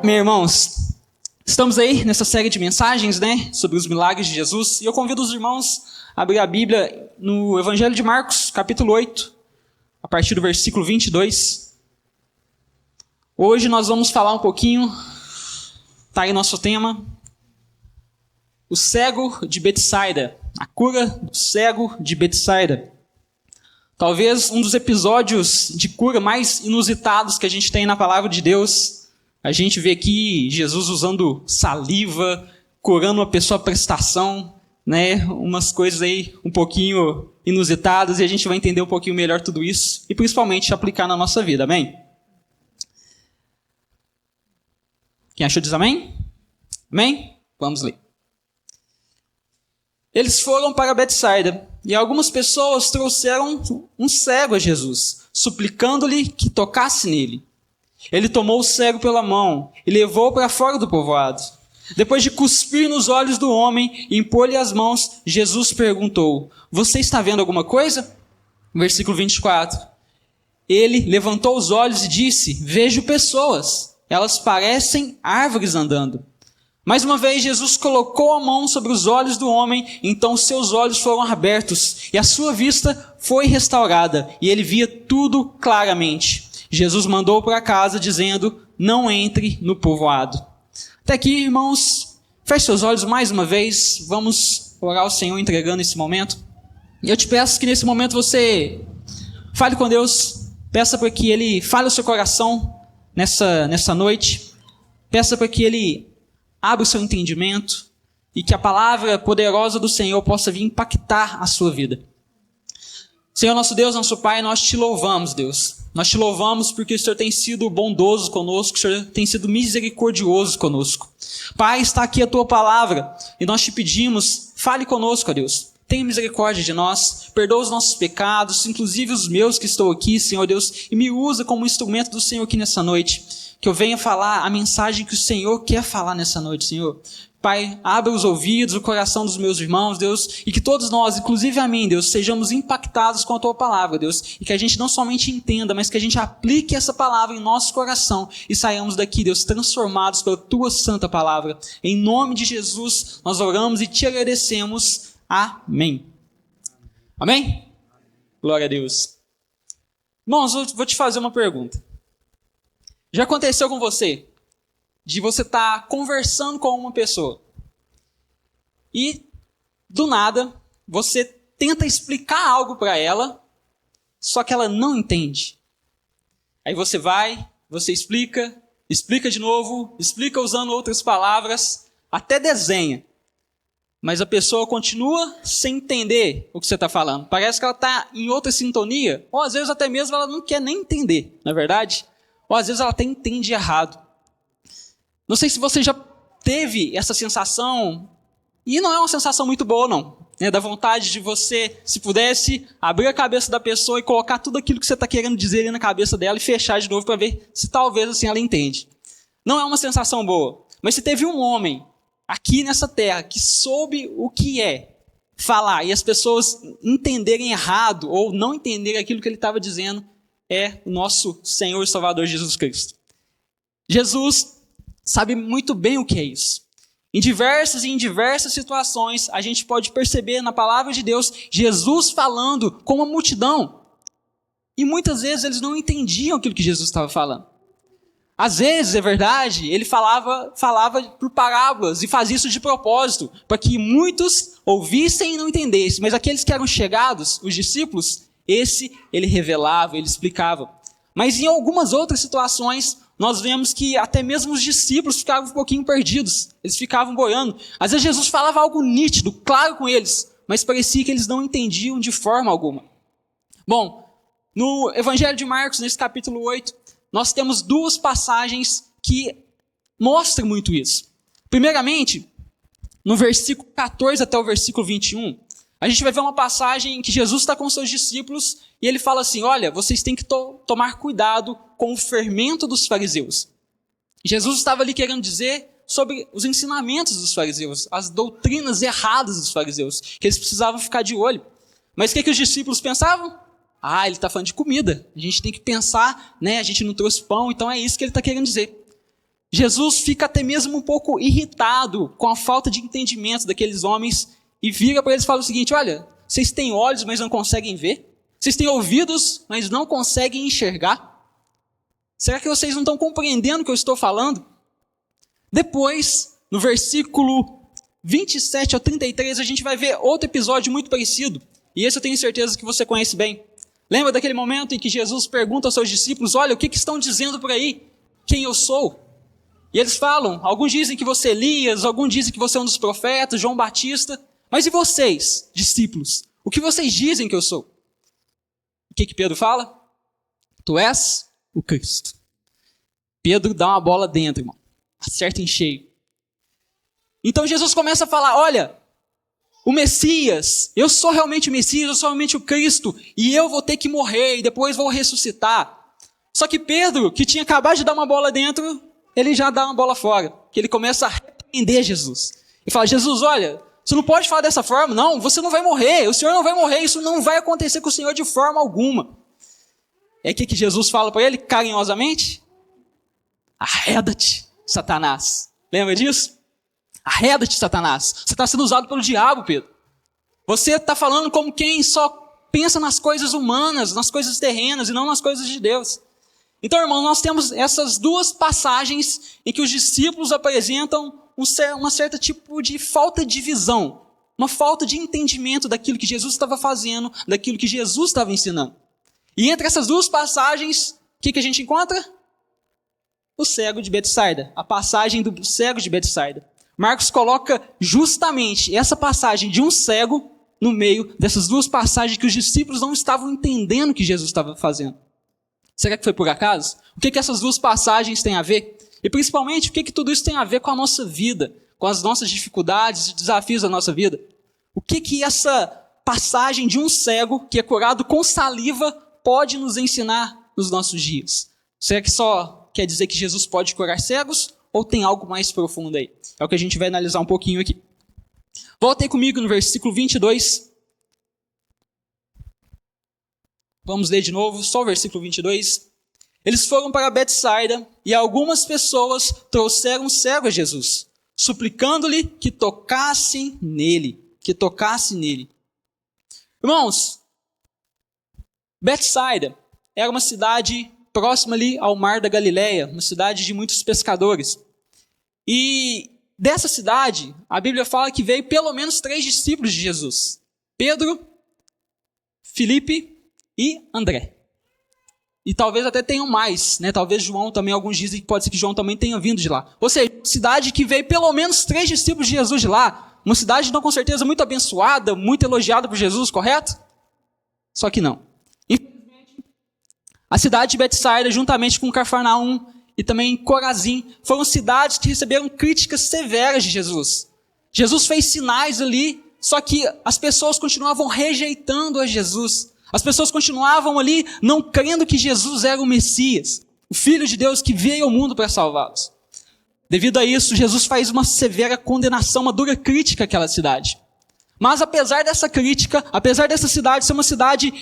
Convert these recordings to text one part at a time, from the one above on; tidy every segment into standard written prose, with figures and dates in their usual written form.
Meus irmãos, estamos aí nessa série de mensagens, sobre os milagres de Jesus, e eu convido os irmãos a abrir a Bíblia no Evangelho de Marcos, capítulo 8, a partir do versículo 22. Hoje nós vamos falar um pouquinho, tá aí nosso tema, o cego de Betsaida, a cura do cego de Betsaida. Talvez um dos episódios de cura mais inusitados que a gente tem na palavra de Deus. A gente vê aqui Jesus usando saliva, curando uma pessoa à prestação, umas coisas aí um pouquinho inusitadas, e a gente vai entender um pouquinho melhor tudo isso e principalmente aplicar na nossa vida, amém? Quem achou diz amém? Amém? Vamos ler. Eles foram para Betsaida, e algumas pessoas trouxeram um cego a Jesus, suplicando-lhe que tocasse nele. Ele tomou o cego pela mão e levou para fora do povoado. Depois de cuspir nos olhos do homem e impor-lhe as mãos, Jesus perguntou: "Você está vendo alguma coisa?" Versículo 24. Ele levantou os olhos e disse: "Vejo pessoas, elas parecem árvores andando." Mais uma vez, Jesus colocou a mão sobre os olhos do homem, então seus olhos foram abertos e a sua vista foi restaurada, e ele via tudo claramente. Jesus mandou para casa dizendo: "Não entre no povoado." Até aqui, irmãos, feche seus olhos mais uma vez, vamos orar ao Senhor entregando esse momento. E eu te peço que nesse momento você fale com Deus, peça para que Ele fale o seu coração nessa noite, peça para que Ele abra o seu entendimento e que a palavra poderosa do Senhor possa vir impactar a sua vida. Senhor, nosso Deus, nosso Pai, nós te louvamos, Deus. Nós te louvamos porque o Senhor tem sido bondoso conosco, o Senhor tem sido misericordioso conosco. Pai, está aqui a tua palavra e nós te pedimos, fale conosco, ó Deus. Tenha misericórdia de nós, perdoa os nossos pecados, inclusive os meus que estou aqui, Senhor Deus, e me usa como instrumento do Senhor aqui nessa noite. Que eu venha falar a mensagem que o Senhor quer falar nessa noite, Senhor. Pai, abra os ouvidos, o coração dos meus irmãos, Deus, e que todos nós, inclusive a mim, Deus, sejamos impactados com a Tua palavra, Deus, e que a gente não somente entenda, mas que a gente aplique essa palavra em nosso coração e saiamos daqui, Deus, transformados pela Tua santa palavra. Em nome de Jesus, nós oramos e Te agradecemos. Amém. Amém? Glória a Deus. Irmãos, eu vou te fazer uma pergunta. Já aconteceu com você de você estar conversando com uma pessoa e, do nada, você tenta explicar algo para ela, só que ela não entende. Aí você vai, você explica de novo, explica usando outras palavras, até desenha. Mas a pessoa continua sem entender o que você está falando. Parece que ela está em outra sintonia, ou às vezes até mesmo ela não quer nem entender, não é verdade? Ou às vezes ela até entende errado. Não sei se você já teve essa sensação, e não é uma sensação muito boa não, da vontade de você, se pudesse, abrir a cabeça da pessoa e colocar tudo aquilo que você está querendo dizer ali na cabeça dela e fechar de novo para ver se talvez assim ela entende. Não é uma sensação boa, mas se teve um homem aqui nessa terra que soube o que é falar e as pessoas entenderem errado ou não entenderem aquilo que ele estava dizendo, é o nosso Senhor e Salvador Jesus Cristo. Jesus sabe muito bem o que é isso. Em diversas situações, a gente pode perceber na palavra de Deus, Jesus falando com uma multidão. E muitas vezes eles não entendiam aquilo que Jesus estava falando. Às vezes, é verdade, ele falava por parábolas e fazia isso de propósito, para que muitos ouvissem e não entendessem. Mas aqueles que eram chegados, os discípulos, ele revelava, ele explicava. Mas em algumas outras situações, nós vemos que até mesmo os discípulos ficavam um pouquinho perdidos. Eles ficavam boiando. Às vezes Jesus falava algo nítido, claro com eles, mas parecia que eles não entendiam de forma alguma. Bom, no Evangelho de Marcos, nesse capítulo 8, nós temos duas passagens que mostram muito isso. Primeiramente, no versículo 14 até o versículo 21, a gente vai ver uma passagem em que Jesus está com seus discípulos e ele fala assim: olha, vocês têm que tomar cuidado com o fermento dos fariseus. Jesus estava ali querendo dizer sobre os ensinamentos dos fariseus, as doutrinas erradas dos fariseus, que eles precisavam ficar de olho. Mas o que os discípulos pensavam? Ele está falando de comida. A gente tem que pensar, a gente não trouxe pão, então é isso que ele está querendo dizer. Jesus fica até mesmo um pouco irritado com a falta de entendimento daqueles homens e vira para eles e fala o seguinte: olha, vocês têm olhos, mas não conseguem ver? Vocês têm ouvidos, mas não conseguem enxergar? Será que vocês não estão compreendendo o que eu estou falando? Depois, no versículo 27 ao 33, a gente vai ver outro episódio muito parecido. E esse eu tenho certeza que você conhece bem. Lembra daquele momento em que Jesus pergunta aos seus discípulos: olha, o que estão dizendo por aí? Quem eu sou? E eles falam, alguns dizem que você é Elias, alguns dizem que você é um dos profetas, João Batista. Mas e vocês, discípulos? O que vocês dizem que eu sou? O que Pedro fala? Tu és o Cristo. Pedro dá uma bola dentro, irmão. Acerta em cheio. Então Jesus começa a falar: olha, o Messias, eu sou realmente o Messias, eu sou realmente o Cristo, e eu vou ter que morrer, e depois vou ressuscitar. Só que Pedro, que tinha acabado de dar uma bola dentro, ele já dá uma bola fora, que ele começa a repreender Jesus. E fala: Jesus, olha, você não pode falar dessa forma, não, você não vai morrer, o Senhor não vai morrer, isso não vai acontecer com o Senhor de forma alguma. É o que Jesus fala para ele, carinhosamente? Arreda-te, Satanás. Lembra disso? Arreda-te, Satanás. Você está sendo usado pelo diabo, Pedro. Você está falando como quem só pensa nas coisas humanas, nas coisas terrenas e não nas coisas de Deus. Então, irmão, nós temos essas duas passagens em que os discípulos apresentam uma certa tipo de falta de visão, uma falta de entendimento daquilo que Jesus estava fazendo, daquilo que Jesus estava ensinando. E entre essas duas passagens, o que a gente encontra? O cego de Betsaida, a passagem do cego de Betsaida. Marcos coloca justamente essa passagem de um cego no meio dessas duas passagens que os discípulos não estavam entendendo o que Jesus estava fazendo. Será que foi por acaso? O que essas duas passagens têm a ver? E principalmente, o que tudo isso tem a ver com a nossa vida, com as nossas dificuldades e desafios da nossa vida? O que essa passagem de um cego que é curado com saliva pode nos ensinar nos nossos dias? Será que só quer dizer que Jesus pode curar cegos? Ou tem algo mais profundo aí? É o que a gente vai analisar um pouquinho aqui. Voltem comigo no versículo 22. Vamos ler de novo, só o versículo 22. Eles foram para Betsaida e algumas pessoas trouxeram um cego a Jesus, suplicando-lhe que tocasse nele. Irmãos, Betsaida era uma cidade próxima ali ao mar da Galileia, uma cidade de muitos pescadores. E dessa cidade, a Bíblia fala que veio pelo menos 3 discípulos de Jesus: Pedro, Filipe e André. E talvez até tenham mais, né? Talvez João também, alguns dizem que pode ser que João também tenha vindo de lá. Ou seja, cidade que veio pelo menos 3 discípulos de Jesus de lá. Uma cidade, então, com certeza, muito abençoada, muito elogiada por Jesus, correto? Só que não. Infelizmente, a cidade de Betsaida, juntamente com Cafarnaum e também Corazim, foram cidades que receberam críticas severas de Jesus. Jesus fez sinais ali, só que as pessoas continuavam rejeitando a Jesus. As pessoas continuavam ali não crendo que Jesus era o Messias, o Filho de Deus que veio ao mundo para salvá-los. Devido a isso, Jesus faz uma severa condenação, uma dura crítica àquela cidade. Mas apesar dessa crítica, apesar dessa cidade ser uma cidade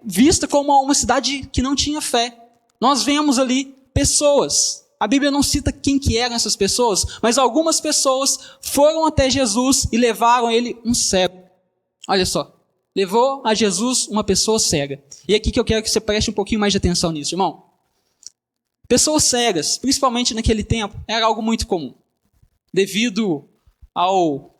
vista como uma cidade que não tinha fé, nós vemos ali pessoas. A Bíblia não cita quem que eram essas pessoas, mas algumas pessoas foram até Jesus e levaram ele um cego. Olha só. Levou a Jesus uma pessoa cega. E é aqui que eu quero que você preste um pouquinho mais de atenção nisso, irmão. Pessoas cegas, principalmente naquele tempo, era algo muito comum. Devido ao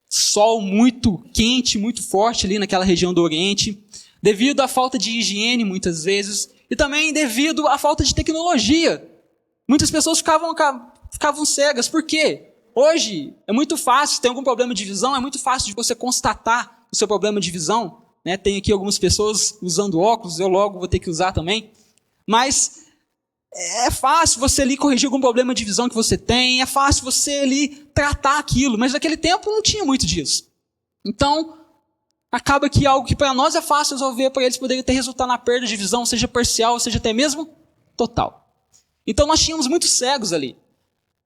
sol muito quente, muito forte ali naquela região do Oriente, devido à falta de higiene muitas vezes, e também devido à falta de tecnologia. Muitas pessoas ficavam cegas. Por quê? Hoje é muito fácil, se tem algum problema de visão, é muito fácil de você constatar o seu problema de visão, né? Tem aqui algumas pessoas usando óculos, eu logo vou ter que usar também, mas é fácil você ali corrigir algum problema de visão que você tem, é fácil você ali tratar aquilo, mas naquele tempo não tinha muito disso. Então, acaba que algo que para nós é fácil resolver, para eles poderia ter resultado na perda de visão, seja parcial, seja até mesmo total. Então nós tínhamos muitos cegos ali,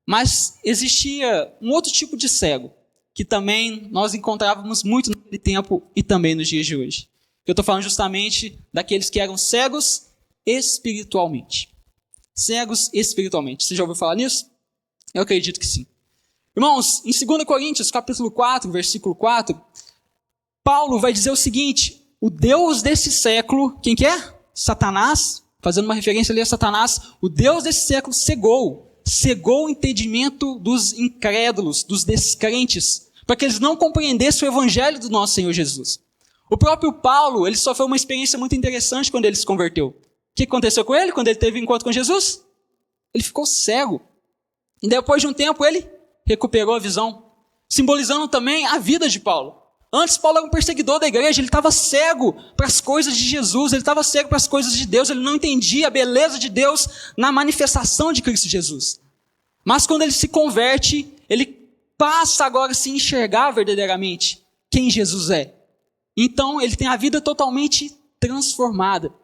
mas existia um outro tipo de cego, que também nós encontrávamos muito naquele tempo e também nos dias de hoje. Eu estou falando justamente daqueles que eram cegos espiritualmente. cegos espiritualmente. Você já ouviu falar nisso? Eu acredito que sim. Irmãos, em 2 Coríntios, capítulo 4, versículo 4, Paulo vai dizer o seguinte: o Deus desse século, quem que é? Satanás, fazendo uma referência ali a Satanás, o Deus desse século cegou o entendimento dos incrédulos, dos descrentes, para que eles não compreendessem o evangelho do nosso Senhor Jesus. O próprio Paulo, ele sofreu uma experiência muito interessante quando ele se converteu. O que aconteceu com ele quando ele teve encontro com Jesus? Ele ficou cego. E depois de um tempo ele recuperou a visão, simbolizando também a vida de Paulo. Antes, Paulo era um perseguidor da igreja, ele estava cego para as coisas de Jesus, ele estava cego para as coisas de Deus, ele não entendia a beleza de Deus na manifestação de Cristo Jesus. Mas quando ele se converte, ele passa agora a se enxergar verdadeiramente quem Jesus é. Então, ele tem a vida totalmente transformada.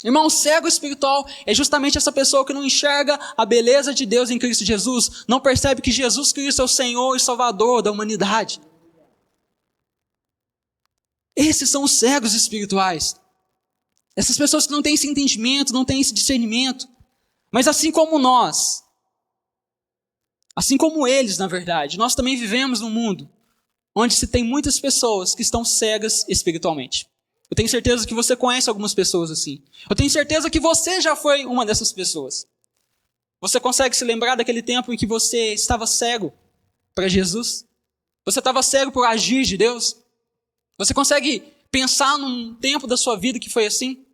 Irmão, cego espiritual é justamente essa pessoa que não enxerga a beleza de Deus em Cristo Jesus, não percebe que Jesus Cristo é o Senhor e Salvador da humanidade. Esses são os cegos espirituais. Essas pessoas que não têm esse entendimento, não têm esse discernimento. Mas assim como nós, assim como eles, na verdade, nós também vivemos num mundo onde se tem muitas pessoas que estão cegas espiritualmente. Eu tenho certeza que você conhece algumas pessoas assim. Eu tenho certeza que você já foi uma dessas pessoas. Você consegue se lembrar daquele tempo em que você estava cego para Jesus? Você estava cego por agir de Deus? Você consegue pensar num tempo da sua vida que foi assim?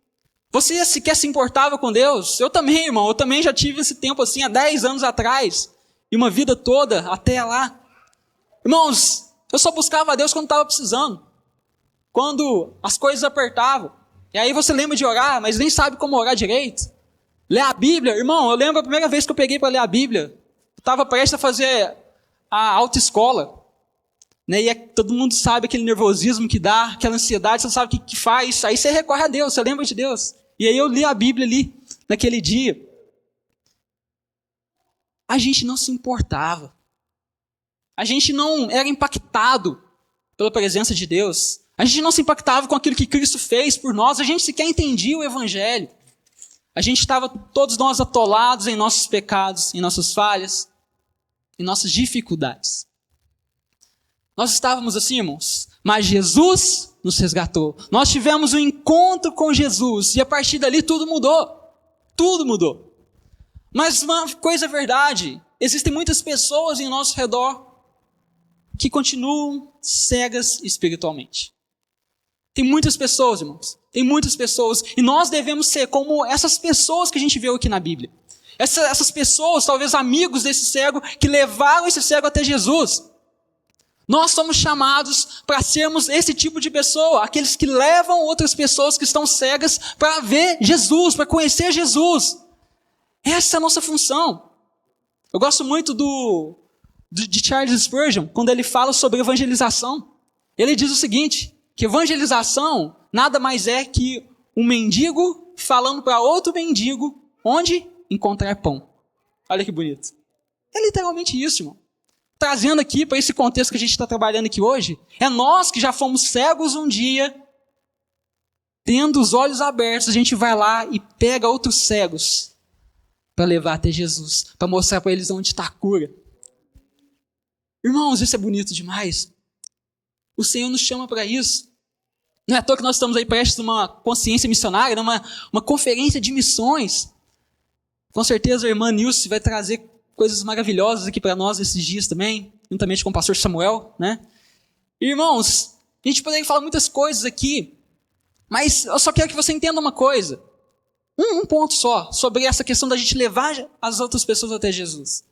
Você sequer se importava com Deus? Eu também, irmão. Eu também já tive esse tempo assim há 10 anos atrás. E uma vida toda até lá. Irmãos, eu só buscava a Deus quando estava precisando. Quando as coisas apertavam. E aí você lembra de orar, mas nem sabe como orar direito. Ler a Bíblia. Irmão, eu lembro a primeira vez que eu peguei para ler a Bíblia. Eu estava prestes a fazer a autoescola. Né? E todo mundo sabe aquele nervosismo que dá, aquela ansiedade, você não sabe o que faz. Aí você recorre a Deus, você lembra de Deus. E aí eu li a Bíblia ali, naquele dia. A gente não se importava. A gente não era impactado pela presença de Deus. A gente não se impactava com aquilo que Cristo fez por nós. A gente sequer entendia o Evangelho. A gente estava, todos nós, atolados em nossos pecados, em nossas falhas, em nossas dificuldades. Nós estávamos assim, irmãos, mas Jesus nos resgatou. Nós tivemos um encontro com Jesus e a partir dali tudo mudou. Tudo mudou. Mas uma coisa é verdade, existem muitas pessoas em nosso redor que continuam cegas espiritualmente. Tem muitas pessoas, irmãos. Tem muitas pessoas. E nós devemos ser como essas pessoas que a gente viu aqui na Bíblia. Essas pessoas, talvez amigos desse cego, que levaram esse cego até Jesus. Nós somos chamados para sermos esse tipo de pessoa. Aqueles que levam outras pessoas que estão cegas para ver Jesus, para conhecer Jesus. Essa é a nossa função. Eu gosto muito de Charles Spurgeon, quando ele fala sobre evangelização. Ele diz o seguinte, que evangelização nada mais é que um mendigo falando para outro mendigo onde encontrar pão. Olha que bonito. É literalmente isso, irmão. Trazendo aqui para esse contexto que a gente está trabalhando aqui hoje, é nós que já fomos cegos um dia, tendo os olhos abertos, a gente vai lá e pega outros cegos para levar até Jesus, para mostrar para eles onde está a cura. Irmãos, isso é bonito demais. O Senhor nos chama para isso. Não é à toa que nós estamos aí prestes numa consciência missionária, numa conferência de missões. Com certeza a irmã Nilce vai trazer coisas maravilhosas aqui para nós esses dias também, juntamente com o pastor Samuel, né? Irmãos, a gente poderia falar muitas coisas aqui, mas eu só quero que você entenda uma coisa. Um ponto só, sobre essa questão da gente levar as outras pessoas até Jesus.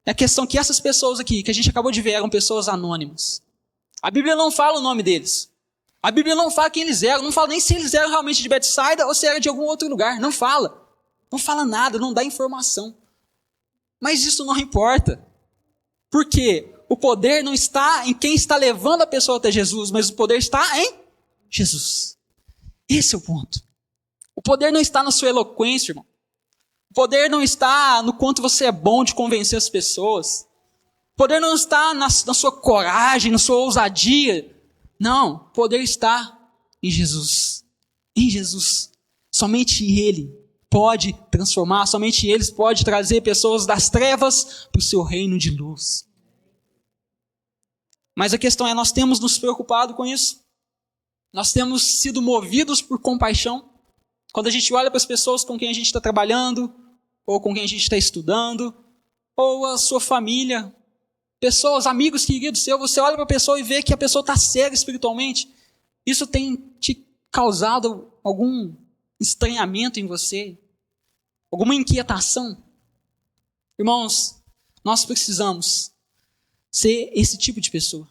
É a questão que essas pessoas aqui, que a gente acabou de ver, eram pessoas anônimas. A Bíblia não fala o nome deles. A Bíblia não fala quem eles eram, não fala nem se eles eram realmente de Betsaida ou se era de algum outro lugar. Não fala. Não fala nada, não dá informação. Mas isso não importa. Porque o poder não está em quem está levando a pessoa até Jesus, mas o poder está em Jesus. Esse é o ponto. O poder não está na sua eloquência, irmão. O poder não está no quanto você é bom de convencer as pessoas. O poder não está na sua coragem, na sua ousadia. Não, o poder está em Jesus. Em Jesus. Somente Ele pode transformar, somente eles podem trazer pessoas das trevas para o seu reino de luz. Mas a questão é, nós temos nos preocupado com isso? Nós temos sido movidos por compaixão? Quando a gente olha para as pessoas com quem a gente está trabalhando, ou com quem a gente está estudando, ou a sua família, pessoas, amigos queridos seus, você olha para a pessoa e vê que a pessoa está cega espiritualmente. Isso tem te causado algum estranhamento em você? Alguma inquietação? Irmãos, nós precisamos ser esse tipo de pessoa.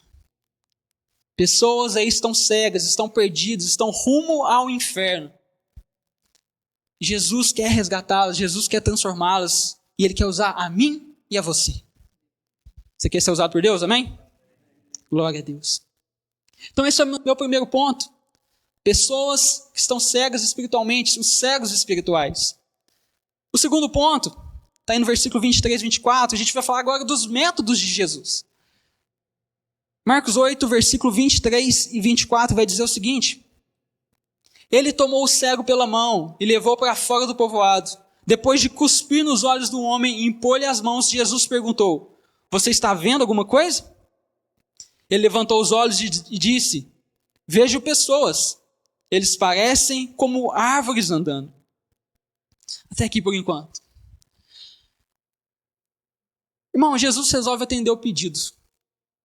Pessoas aí estão cegas, estão perdidas, estão rumo ao inferno. Jesus quer resgatá-las, Jesus quer transformá-las, e Ele quer usar a mim e a você. Você quer ser usado por Deus, amém? Glória a Deus. Então esse é o meu primeiro ponto. Pessoas que estão cegas espiritualmente, os cegos espirituais. O segundo ponto, está aí no versículo 23 e 24, a gente vai falar agora dos métodos de Jesus. Marcos 8, versículo 23 e 24 vai dizer o seguinte: Ele tomou o cego pela mão e levou para fora do povoado. Depois de cuspir nos olhos do homem e impor-lhe as mãos, Jesus perguntou: Você está vendo alguma coisa? Ele levantou os olhos e disse: Vejo pessoas. Eles parecem como árvores andando. Até aqui por enquanto. Irmão, Jesus resolve atender o pedido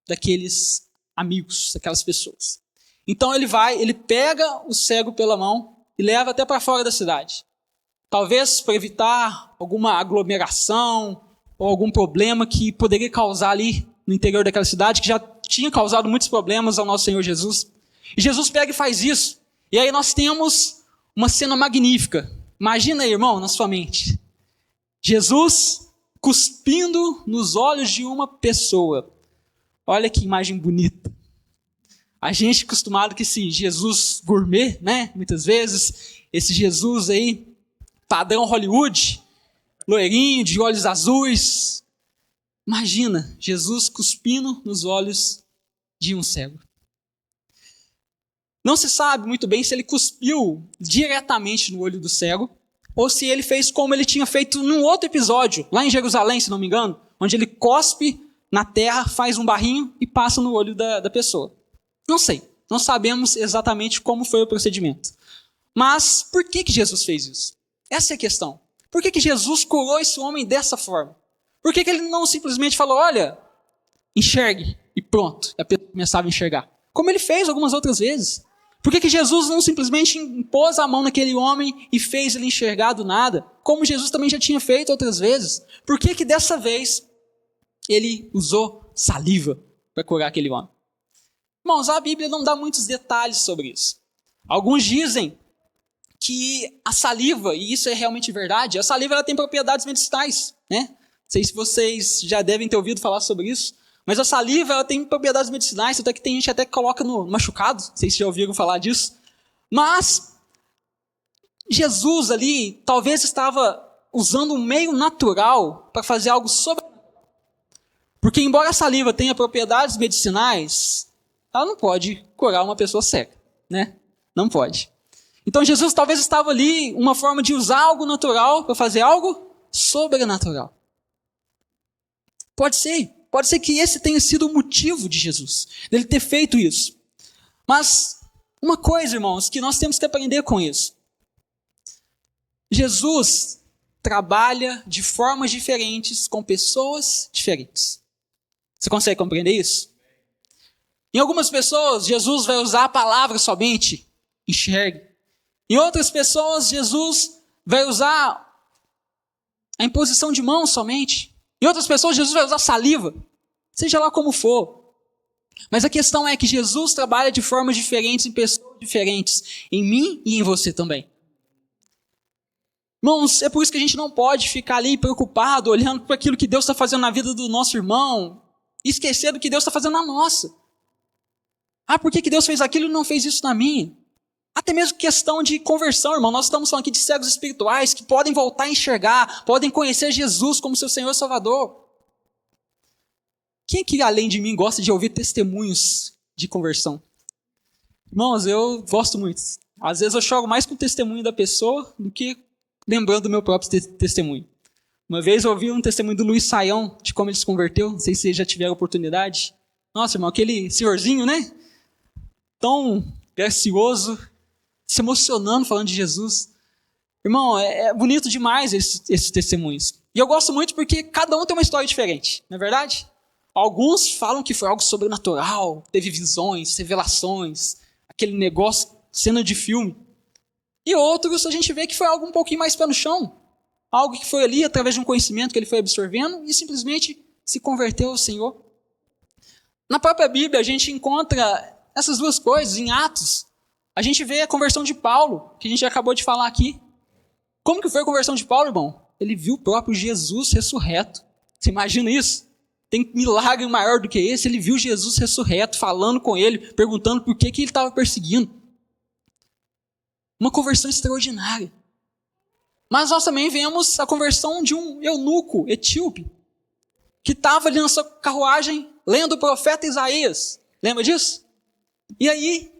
daqueles amigos, daquelas pessoas. Então ele pega o cego pela mão e leva até para fora da cidade. Talvez para evitar alguma aglomeração ou algum problema que poderia causar ali no interior daquela cidade, que já tinha causado muitos problemas ao nosso Senhor Jesus. E Jesus pega e faz isso. E aí nós temos uma cena magnífica. Imagina aí, irmão, na sua mente. Jesus cuspindo nos olhos de uma pessoa. Olha que imagem bonita. A gente é acostumado com esse Jesus gourmet, né? Muitas vezes, esse Jesus aí, padrão Hollywood, loirinho, de olhos azuis. Imagina, Jesus cuspindo nos olhos de um cego. Não se sabe muito bem se ele cuspiu diretamente no olho do cego, ou se ele fez como ele tinha feito num outro episódio, lá em Jerusalém, se não me engano, onde ele cospe na terra, faz um barrinho e passa no olho da pessoa. Não sei, não sabemos exatamente como foi o procedimento. Mas por que Jesus fez isso? Essa é a questão. Por que Jesus curou esse homem dessa forma? Por que ele não simplesmente falou, olha, enxergue, e pronto, e a pessoa começava a enxergar? Como ele fez algumas outras vezes. Por que Jesus não simplesmente impôs a mão naquele homem e fez ele enxergar do nada? Como Jesus também já tinha feito outras vezes. Por que dessa vez ele usou saliva para curar aquele homem? Irmãos, a Bíblia não dá muitos detalhes sobre isso. Alguns dizem que a saliva, e isso é realmente verdade, a saliva ela tem propriedades medicinais, né? Não sei se vocês já devem ter ouvido falar sobre isso, mas a saliva ela tem propriedades medicinais, até que tem gente até que coloca no machucado, não sei se já ouviram falar disso. Mas Jesus ali talvez estava usando um meio natural para fazer algo sobrenatural. Porque embora a saliva tenha propriedades medicinais, ela não pode curar uma pessoa cega, né? Não pode. Então Jesus talvez estava ali uma forma de usar algo natural para fazer algo sobrenatural. Pode ser que esse tenha sido o motivo de Jesus, dele ter feito isso. Mas uma coisa, irmãos, que nós temos que aprender com isso. Jesus trabalha de formas diferentes com pessoas diferentes. Você consegue compreender isso? Em algumas pessoas, Jesus vai usar a palavra somente, enxergue. Em outras pessoas, Jesus vai usar a imposição de mãos somente. Em outras pessoas, Jesus vai usar saliva. Seja lá como for. Mas a questão é que Jesus trabalha de formas diferentes em pessoas diferentes. Em mim e em você também. Irmãos, é por isso que a gente não pode ficar ali preocupado, olhando para aquilo que Deus está fazendo na vida do nosso irmão, e esquecer do que Deus está fazendo na nossa. Ah, por que Deus fez aquilo e não fez isso na minha? Até mesmo questão de conversão, irmão. Nós estamos falando aqui de cegos espirituais que podem voltar a enxergar, podem conhecer Jesus como seu Senhor e Salvador. Quem aqui, além de mim, gosta de ouvir testemunhos de conversão? Irmãos, eu gosto muito. Às vezes eu choro mais com o testemunho da pessoa do que lembrando do meu próprio testemunho. Uma vez eu ouvi um testemunho do Luiz Saião, de como ele se converteu. Não sei se vocês já tiveram oportunidade. Nossa, irmão, aquele senhorzinho, né? Tão gracioso, se emocionando, falando de Jesus. Irmão, é bonito demais esses testemunhos. E eu gosto muito porque cada um tem uma história diferente, não é verdade? Alguns falam que foi algo sobrenatural, teve visões, revelações, aquele negócio, cena de filme. E outros a gente vê que foi algo um pouquinho mais pé no chão. Algo que foi ali através de um conhecimento que ele foi absorvendo e simplesmente se converteu ao Senhor. Na própria Bíblia a gente encontra essas duas coisas. Em Atos, a gente vê a conversão de Paulo, que a gente acabou de falar aqui. Como que foi a conversão de Paulo, irmão? Ele viu o próprio Jesus ressurreto. Você imagina isso? Tem milagre maior do que esse? Ele viu Jesus ressurreto, falando com ele, perguntando por que ele estava perseguindo. Uma conversão extraordinária. Mas nós também vemos a conversão de um eunuco etíope, que estava ali na sua carruagem, lendo o profeta Isaías. Lembra disso? E aí,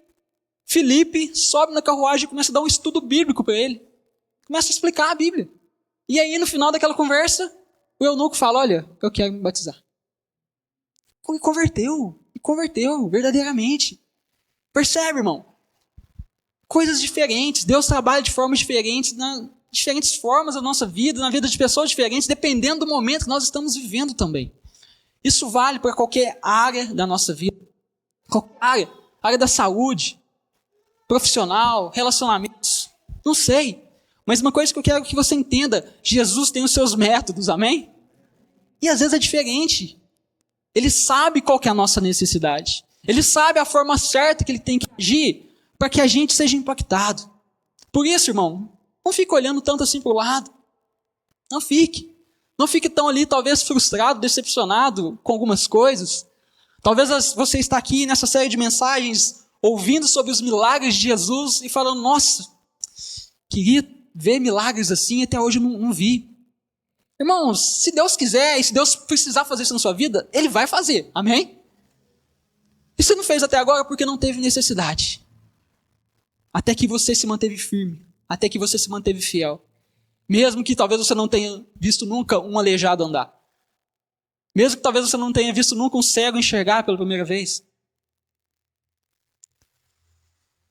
Filipe sobe na carruagem e começa a dar um estudo bíblico para ele. Começa a explicar a Bíblia. E aí, no final daquela conversa, o eunuco fala, olha, eu quero me batizar. E converteu, verdadeiramente. Percebe, irmão? Coisas diferentes. Deus trabalha de formas diferentes, diferentes formas na nossa vida, na vida de pessoas diferentes, dependendo do momento que nós estamos vivendo também. Isso vale para qualquer área da nossa vida. Qualquer área da saúde, profissional, relacionamentos, não sei. Mas uma coisa que eu quero que você entenda, Jesus tem os seus métodos, amém? E às vezes é diferente. Ele sabe qual que é a nossa necessidade. Ele sabe a forma certa que ele tem que agir para que a gente seja impactado. Por isso, irmão, não fique olhando tanto assim para o lado. Não fique. Não fique tão ali, talvez, frustrado, decepcionado com algumas coisas. Talvez você está aqui nessa série de mensagens, ouvindo sobre os milagres de Jesus e falando, nossa, queria ver milagres assim, até hoje eu não vi. Irmãos, se Deus quiser e se Deus precisar fazer isso na sua vida, Ele vai fazer, amém? E se não fez até agora, porque não teve necessidade. Até que você se manteve firme, até que você se manteve fiel. Mesmo que talvez você não tenha visto nunca um aleijado andar. Mesmo que talvez você não tenha visto nunca um cego enxergar pela primeira vez.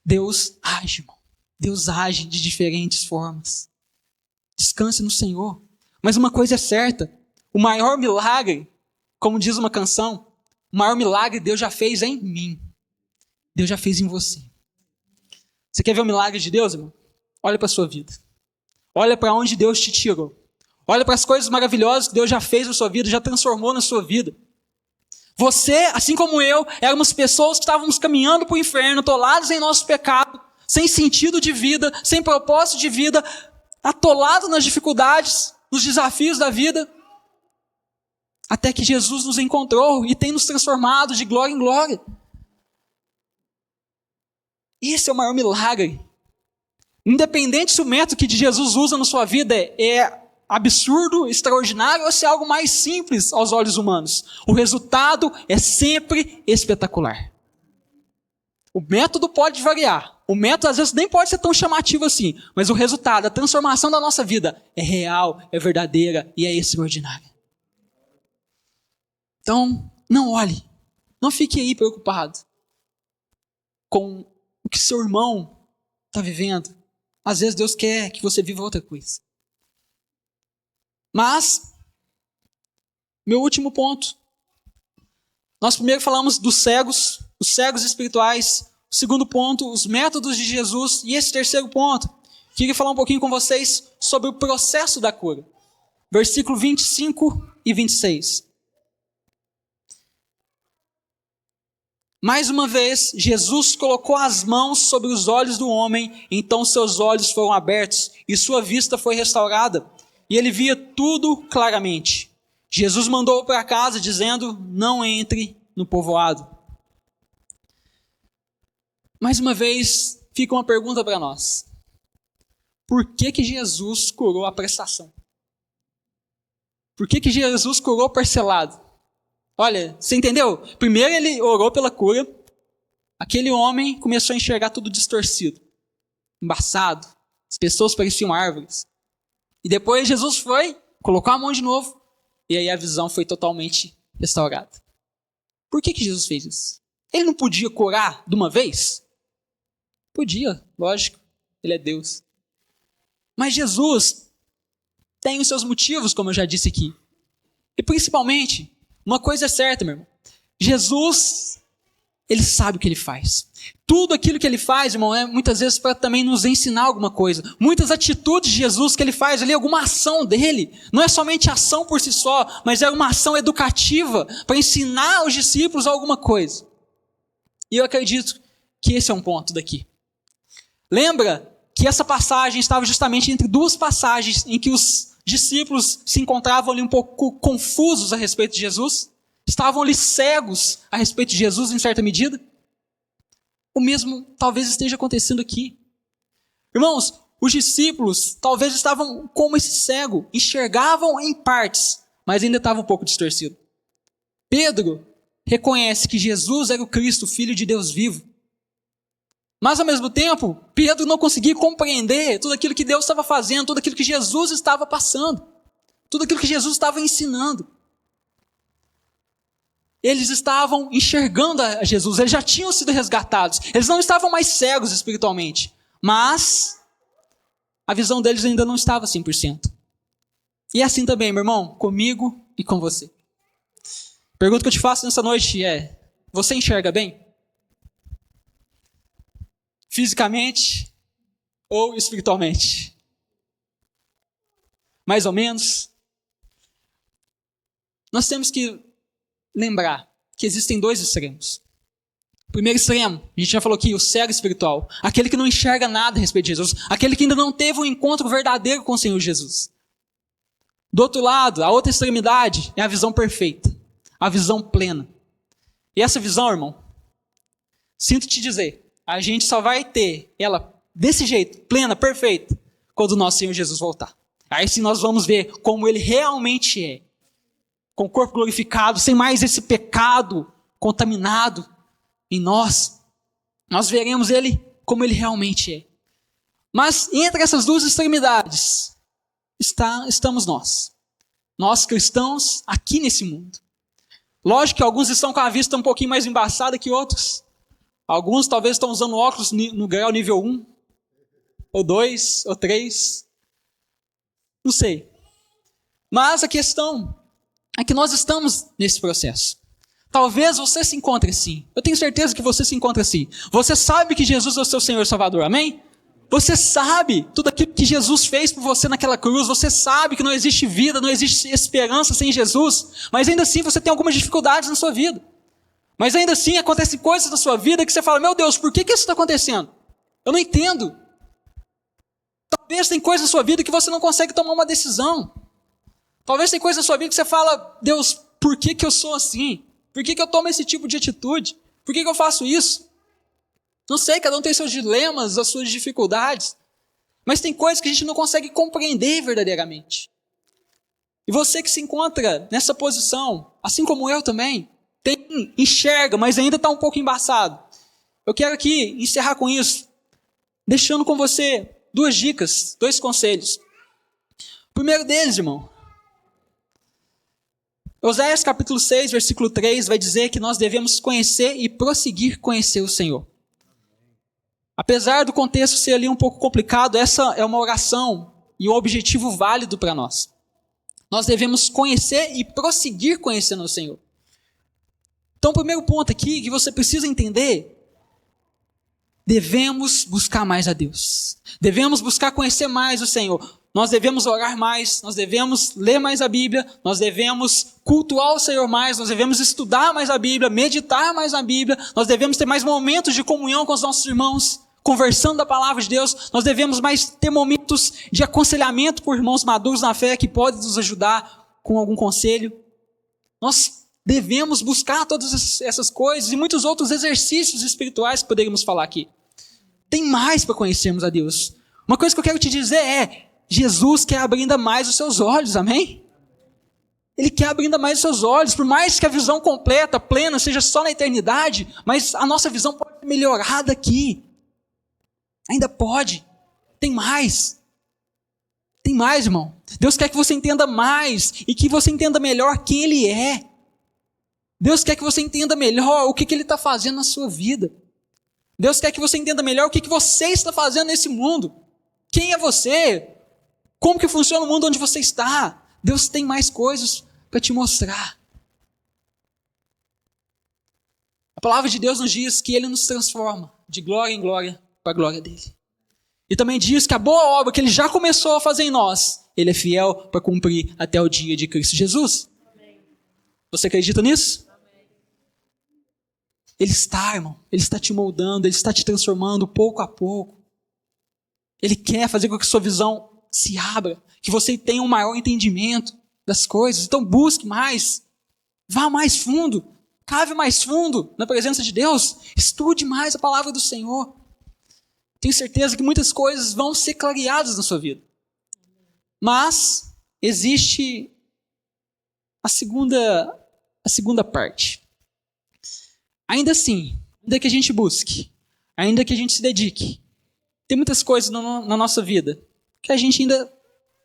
Deus age, irmão. Deus age de diferentes formas. Descanse no Senhor. Mas uma coisa é certa, o maior milagre, como diz uma canção, o maior milagre Deus já fez em mim. Deus já fez em você. Você quer ver o milagre de Deus, irmão? Olha para a sua vida. Olha para onde Deus te tirou. Olha para as coisas maravilhosas que Deus já fez na sua vida, já transformou na sua vida. Você, assim como eu, éramos pessoas que estávamos caminhando para o inferno, atolados em nosso pecado, sem sentido de vida, sem propósito de vida, atolados nas dificuldades, nos desafios da vida, até que Jesus nos encontrou e tem nos transformado de glória em glória. Esse é o maior milagre. Independente se o método que Jesus usa na sua vida é absurdo, extraordinário, ou se é algo mais simples aos olhos humanos, o resultado é sempre espetacular. O método pode variar. O método às vezes nem pode ser tão chamativo assim, mas o resultado, a transformação da nossa vida é real, é verdadeira e é extraordinária. Então, não olhe, não fique aí preocupado com o que seu irmão está vivendo. Às vezes Deus quer que você viva outra coisa. Mas, meu último ponto. Nós primeiro falamos dos cegos, os cegos espirituais. O segundo ponto, os métodos de Jesus. E esse terceiro ponto, queria falar um pouquinho com vocês sobre o processo da cura. Versículo 25 e 26. Mais uma vez, Jesus colocou as mãos sobre os olhos do homem, então seus olhos foram abertos e sua vista foi restaurada. E ele via tudo claramente. Jesus mandou para casa dizendo, não entre no povoado. Mais uma vez, fica uma pergunta para nós. Por que Jesus curou a prestação? Por que Jesus curou parcelado? Olha, você entendeu? Primeiro ele orou pela cura. Aquele homem começou a enxergar tudo distorcido, embaçado. As pessoas pareciam árvores. E depois Jesus foi, colocou a mão de novo, e aí a visão foi totalmente restaurada. Por que Jesus fez isso? Ele não podia curar de uma vez? Podia, lógico, ele é Deus. Mas Jesus tem os seus motivos, como eu já disse aqui. E principalmente, uma coisa é certa, meu irmão. Jesus, ele sabe o que ele faz. Tudo aquilo que ele faz, irmão, é muitas vezes para também nos ensinar alguma coisa. Muitas atitudes de Jesus que ele faz ali, alguma ação dele, não é somente ação por si só, mas é uma ação educativa para ensinar os discípulos alguma coisa. E eu acredito que esse é um ponto daqui. Lembra que essa passagem estava justamente entre duas passagens em que os discípulos se encontravam ali um pouco confusos a respeito de Jesus? Estavam ali cegos a respeito de Jesus em certa medida? O mesmo talvez esteja acontecendo aqui. Irmãos, os discípulos talvez estavam como esse cego, enxergavam em partes, mas ainda estava um pouco distorcido. Pedro reconhece que Jesus era o Cristo, Filho de Deus vivo. Mas ao mesmo tempo, Pedro não conseguia compreender tudo aquilo que Deus estava fazendo, tudo aquilo que Jesus estava passando, tudo aquilo que Jesus estava ensinando. Eles estavam enxergando a Jesus, eles já tinham sido resgatados, eles não estavam mais cegos espiritualmente, mas a visão deles ainda não estava 100%. E é assim também, meu irmão, comigo e com você. A pergunta que eu te faço nessa noite é: você enxerga bem? Fisicamente ou espiritualmente? Mais ou menos? Nós temos que lembrar que existem dois extremos. O primeiro extremo, a gente já falou aqui, o cego espiritual. Aquele que não enxerga nada a respeito de Jesus. Aquele que ainda não teve um encontro verdadeiro com o Senhor Jesus. Do outro lado, a outra extremidade é a visão perfeita. A visão plena. E essa visão, irmão, sinto te dizer, a gente só vai ter ela desse jeito, plena, perfeita, quando o nosso Senhor Jesus voltar. Aí sim nós vamos ver como Ele realmente é. Com o corpo glorificado, sem mais esse pecado contaminado em nós. Nós veremos Ele como Ele realmente é. Mas entre essas duas extremidades estamos nós. Nós cristãos aqui nesse mundo. Lógico que alguns estão com a vista um pouquinho mais embaçada que outros. Alguns talvez estão usando óculos no grau nível 1, ou 2, ou 3. Não sei. Mas a questão é que nós estamos nesse processo. Talvez você se encontre assim. Eu tenho certeza que você se encontra assim. Você sabe que Jesus é o seu Senhor e Salvador, amém? Você sabe tudo aquilo que Jesus fez por você naquela cruz. Você sabe que não existe vida, não existe esperança sem Jesus. Mas ainda assim você tem algumas dificuldades na sua vida. Mas ainda assim acontecem coisas na sua vida que você fala: meu Deus, por que isso está acontecendo? Eu não entendo. Talvez tem coisas na sua vida que você não consegue tomar uma decisão. Talvez tem coisas na sua vida que você fala: Deus, por que eu sou assim? Por que eu tomo esse tipo de atitude? Por que eu faço isso? Não sei, cada um tem seus dilemas, as suas dificuldades. Mas tem coisas que a gente não consegue compreender verdadeiramente. E você que se encontra nessa posição, assim como eu também, enxerga, mas ainda está um pouco embaçado. Eu quero aqui encerrar com isso, deixando com você duas dicas, dois conselhos. O primeiro deles, irmão, Oséias capítulo 6, versículo 3, vai dizer que nós devemos conhecer e prosseguir conhecer o Senhor. Apesar do contexto ser ali um pouco complicado, essa é uma oração e um objetivo válido para nós. Nós devemos conhecer e prosseguir conhecendo o Senhor. Então, o primeiro ponto aqui que você precisa entender: devemos buscar mais a Deus. Devemos buscar conhecer mais o Senhor. Nós devemos orar mais, nós devemos ler mais a Bíblia, nós devemos cultuar o Senhor mais, nós devemos estudar mais a Bíblia, meditar mais na Bíblia, nós devemos ter mais momentos de comunhão com os nossos irmãos, conversando da palavra de Deus, nós devemos mais ter momentos de aconselhamento por irmãos maduros na fé que podem nos ajudar com algum conselho. Nós devemos buscar todas essas coisas e muitos outros exercícios espirituais que poderíamos falar aqui. Tem mais para conhecermos a Deus. Uma coisa que eu quero te dizer é: Jesus quer abrir ainda mais os seus olhos, amém? Ele quer abrir ainda mais os seus olhos, por mais que a visão completa, plena, seja só na eternidade, mas a nossa visão pode ser melhorada aqui. Ainda pode. Tem mais. Tem mais, irmão. Deus quer que você entenda mais e que você entenda melhor quem Ele é. Deus quer que você entenda melhor o que Ele está fazendo na sua vida. Deus quer que você entenda melhor o que você está fazendo nesse mundo. Quem é você? Como que funciona o mundo onde você está? Deus tem mais coisas para te mostrar. A palavra de Deus nos diz que Ele nos transforma de glória em glória para a glória dEle. E também diz que a boa obra que Ele já começou a fazer em nós, Ele é fiel para cumprir até o dia de Cristo Jesus. Amém. Você acredita nisso? Amém. Ele está, irmão. Ele está te moldando, Ele está te transformando pouco a pouco. Ele quer fazer com que sua visão se abra, que você tenha um maior entendimento das coisas. Então busque mais, vá mais fundo, cave mais fundo na presença de Deus, estude mais a palavra do Senhor. Tenho certeza que muitas coisas vão ser clareadas na sua vida. Mas existe a segunda parte. Ainda assim, ainda que a gente busque, ainda que a gente se dedique, tem muitas coisas na nossa vida que a gente ainda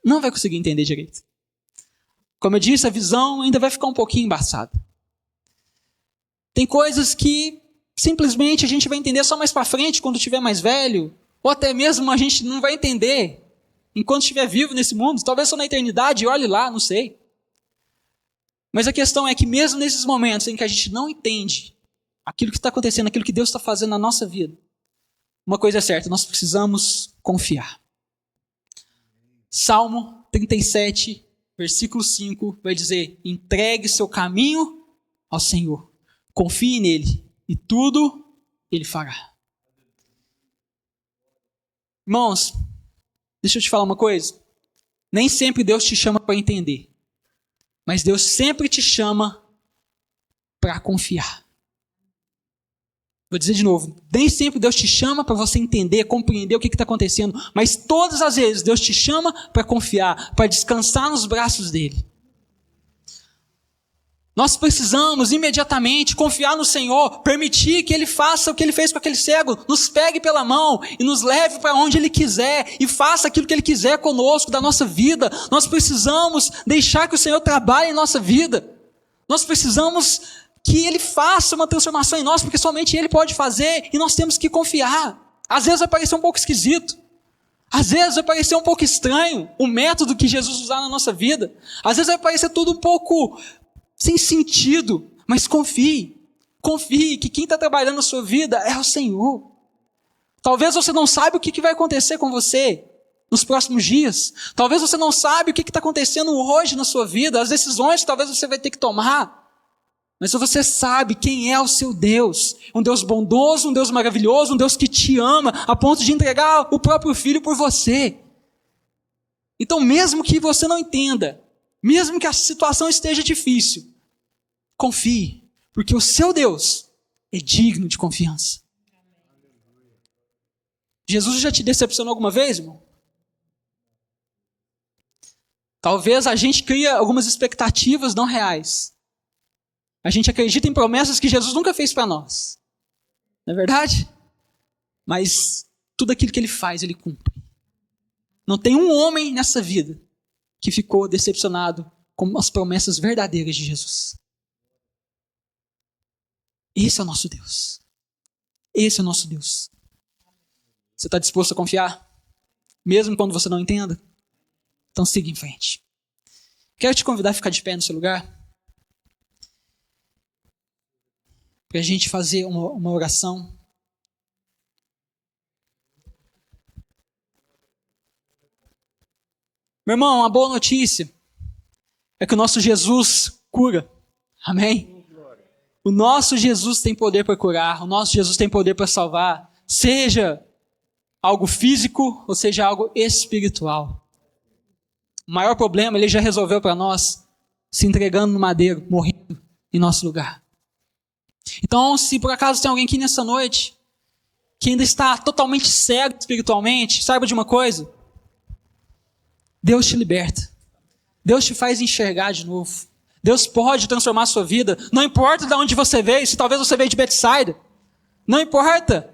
não vai conseguir entender direito. Como eu disse, a visão ainda vai ficar um pouquinho embaçada. Tem coisas que simplesmente a gente vai entender só mais para frente, quando estiver mais velho, ou até mesmo a gente não vai entender enquanto estiver vivo nesse mundo, talvez só na eternidade, olhe lá, não sei. Mas a questão é que mesmo nesses momentos em que a gente não entende aquilo que está acontecendo, aquilo que Deus está fazendo na nossa vida, uma coisa é certa, nós precisamos confiar. Salmo 37, versículo 5, vai dizer: entregue seu caminho ao Senhor, confie nele e tudo Ele fará. Irmãos, deixa eu te falar uma coisa. Nem sempre Deus te chama para entender, mas Deus sempre te chama para confiar. Vou dizer de novo, nem sempre Deus te chama para você entender, compreender o que está acontecendo, mas todas as vezes Deus te chama para confiar, para descansar nos braços dEle. Nós precisamos imediatamente confiar no Senhor, permitir que Ele faça o que Ele fez com aquele cego, nos pegue pela mão e nos leve para onde Ele quiser e faça aquilo que Ele quiser conosco, da nossa vida. Nós precisamos deixar que o Senhor trabalhe em nossa vida. Nós precisamos que Ele faça uma transformação em nós, porque somente Ele pode fazer e nós temos que confiar. Às vezes vai parecer um pouco esquisito. Às vezes vai parecer um pouco estranho o método que Jesus usar na nossa vida. Às vezes vai parecer tudo um pouco sem sentido, mas confie que quem está trabalhando na sua vida é o Senhor. Talvez você não saiba o que vai acontecer com você nos próximos dias. Talvez você não saiba o que está acontecendo hoje na sua vida, as decisões que talvez você vai ter que tomar. Mas você sabe quem é o seu Deus. Um Deus bondoso, um Deus maravilhoso, um Deus que te ama a ponto de entregar o próprio Filho por você. Então, mesmo que você não entenda, mesmo que a situação esteja difícil, confie, porque o seu Deus é digno de confiança. Jesus já te decepcionou alguma vez, irmão? Talvez a gente crie algumas expectativas não reais. A gente acredita em promessas que Jesus nunca fez para nós. Não é verdade? Mas tudo aquilo que Ele faz, Ele cumpre. Não tem um homem nessa vida que ficou decepcionado com as promessas verdadeiras de Jesus. Esse é o nosso Deus. Esse é o nosso Deus. Você está disposto a confiar? Mesmo quando você não entenda? Então siga em frente. Quero te convidar a ficar de pé no seu lugar, para a gente fazer uma oração. Meu irmão, uma boa notícia é que o nosso Jesus cura. Amém? O nosso Jesus tem poder para curar, o nosso Jesus tem poder para salvar, seja algo físico ou seja algo espiritual. O maior problema Ele já resolveu para nós, se entregando no madeiro, morrendo em nosso lugar. Então, se por acaso tem alguém aqui nessa noite que ainda está totalmente cego espiritualmente, saiba de uma coisa: Deus te liberta. Deus te faz enxergar de novo. Deus pode transformar a sua vida. Não importa de onde você veio, se talvez você veio de Betsaida. Não importa.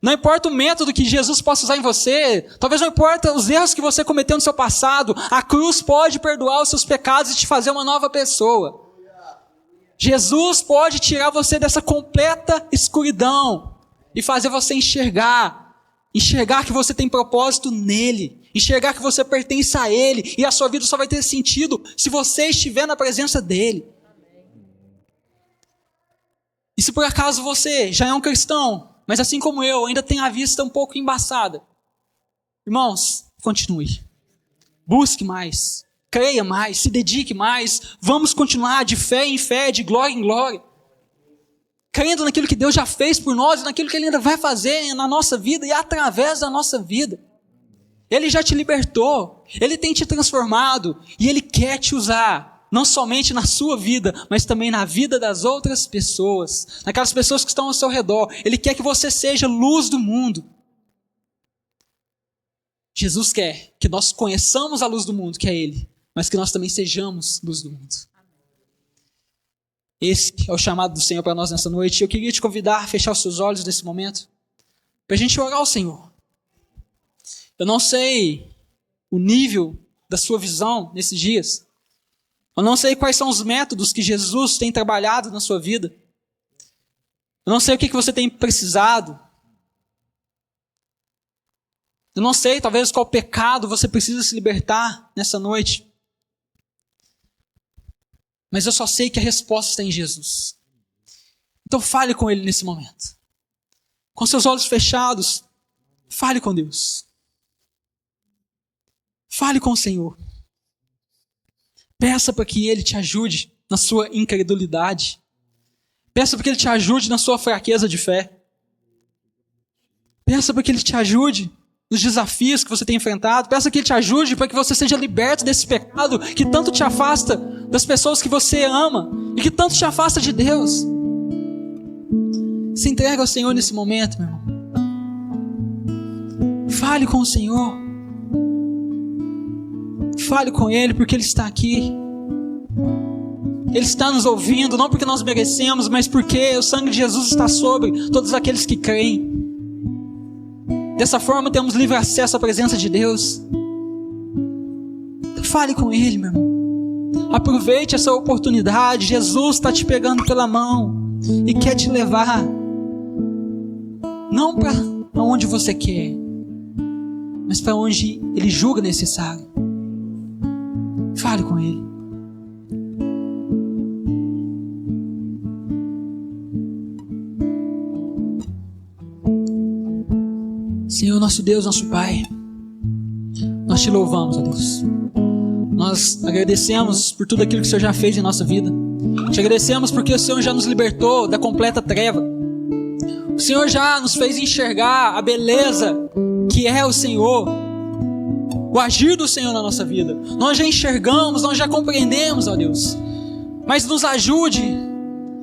Não importa o método que Jesus possa usar em você, talvez não importa os erros que você cometeu no seu passado, a cruz pode perdoar os seus pecados e te fazer uma nova pessoa. Jesus pode tirar você dessa completa escuridão e fazer você enxergar que você tem propósito nele, enxergar que você pertence a ele, e a sua vida só vai ter sentido se você estiver na presença dele. E se por acaso você já é um cristão, mas assim como eu, ainda tem a vista um pouco embaçada, irmãos, continue. Busque mais, creia mais, se dedique mais. Vamos continuar de fé em fé, de glória em glória, crendo naquilo que Deus já fez por nós e naquilo que Ele ainda vai fazer na nossa vida e através da nossa vida. Ele já te libertou, Ele tem te transformado e Ele quer te usar. Não somente na sua vida, mas também na vida das outras pessoas, naquelas pessoas que estão ao seu redor. Ele quer que você seja luz do mundo. Jesus quer que nós conheçamos a luz do mundo, que é Ele, mas que nós também sejamos luz do mundo. Esse é o chamado do Senhor para nós nessa noite. Eu queria te convidar a fechar os seus olhos nesse momento, para a gente orar ao Senhor. Eu não sei o nível da sua visão nesses dias. Eu não sei quais são os métodos que Jesus tem trabalhado na sua vida. Eu não sei o que você tem precisado. Eu não sei, talvez, qual pecado você precisa se libertar nessa noite. Mas eu só sei que a resposta está em Jesus. Então fale com Ele nesse momento. Com seus olhos fechados, fale com Deus. Fale com o Senhor. Peça para que Ele te ajude na sua incredulidade. Peça para que Ele te ajude na sua fraqueza de fé. Peça para que Ele te ajude nos desafios que você tem enfrentado. Peça que Ele te ajude para que você seja liberto desse pecado que tanto te afasta das pessoas que você ama e que tanto te afasta de Deus. Se entrega ao Senhor nesse momento, meu irmão. Fale com o Senhor. Fale com Ele, porque Ele está aqui. Ele está nos ouvindo, não porque nós merecemos, mas porque o sangue de Jesus está sobre todos aqueles que creem. Dessa forma temos livre acesso à presença de Deus. Fale com Ele, meu irmão. Aproveite essa oportunidade. Jesus está te pegando pela mão e quer te levar, não para onde você quer, mas para onde Ele julga necessário. Fale com Ele. Senhor, nosso Deus, nosso Pai, nós te louvamos, ó Deus. Nós agradecemos por tudo aquilo que o Senhor já fez em nossa vida. Te agradecemos porque o Senhor já nos libertou da completa treva. O Senhor já nos fez enxergar a beleza que é o Senhor, o agir do Senhor na nossa vida. Nós já enxergamos, nós já compreendemos, ó Deus. Mas nos ajude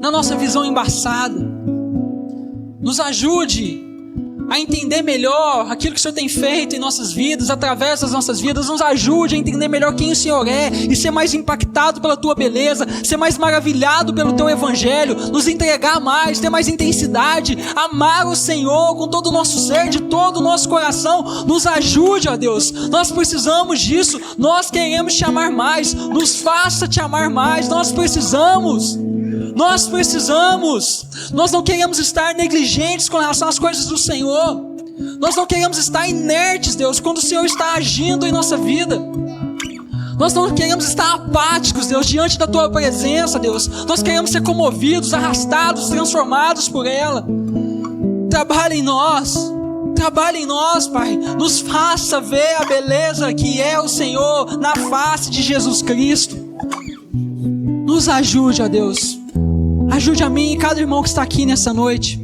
na nossa visão embaçada. Nos ajude a entender melhor aquilo que o Senhor tem feito em nossas vidas, através das nossas vidas. Nos ajude a entender melhor quem o Senhor é e ser mais impactado pela Tua beleza, ser mais maravilhado pelo Teu Evangelho, nos entregar mais, ter mais intensidade, amar o Senhor com todo o nosso ser, de todo o nosso coração. Nos ajude, ó Deus, nós precisamos disso, nós queremos Te amar mais, nos faça Te amar mais, nós precisamos. Nós não queremos estar negligentes com relação às coisas do Senhor. Nós não queremos estar inertes, Deus, quando o Senhor está agindo em nossa vida. Nós não queremos estar apáticos, Deus, diante da Tua presença, Deus. Nós queremos ser comovidos, arrastados, transformados por ela. Trabalhe em nós, Pai. Nos faça ver a beleza que é o Senhor na face de Jesus Cristo. Nos ajude, ó Deus. Ajude a mim e cada irmão que está aqui nessa noite.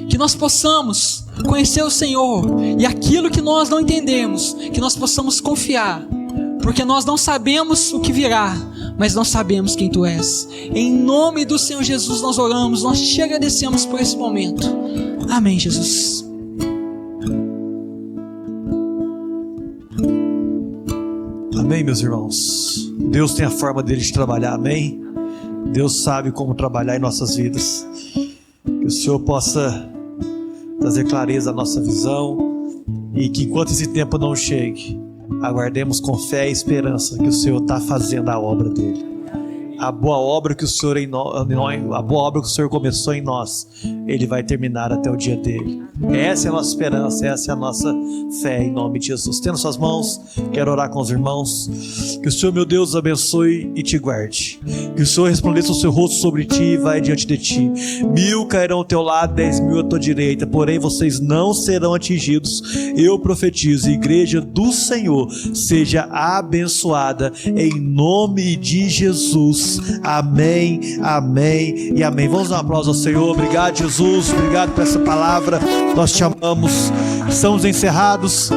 Que nós possamos conhecer o Senhor. E aquilo que nós não entendemos, que nós possamos confiar. Porque nós não sabemos o que virá, mas nós sabemos quem Tu és. Em nome do Senhor Jesus nós oramos. Nós Te agradecemos por esse momento. Amém, Jesus. Amém, meus irmãos. Deus tem a forma dele de trabalhar, amém? Deus sabe como trabalhar em nossas vidas. Que o Senhor possa trazer clareza à nossa visão, e que enquanto esse tempo não chegue, aguardemos com fé e esperança que o Senhor está fazendo a obra dele. A boa obra que o Senhor a boa obra que o Senhor começou em nós, Ele vai terminar até o dia dele. Essa é a nossa esperança, essa é a nossa fé, em nome de Jesus. Tendo suas mãos, quero orar com os irmãos. Que o Senhor, meu Deus, abençoe e te guarde. Que o Senhor resplandeça o seu rosto sobre ti e vai diante de ti. 1000 cairão ao teu lado, 10.000 à tua direita, porém vocês não serão atingidos. Eu profetizo, a igreja do Senhor seja abençoada em nome de Jesus. Amém, amém e amém. Vamos dar um aplauso ao Senhor. Obrigado, Jesus, obrigado por essa palavra, nós te amamos. Estamos encerrados.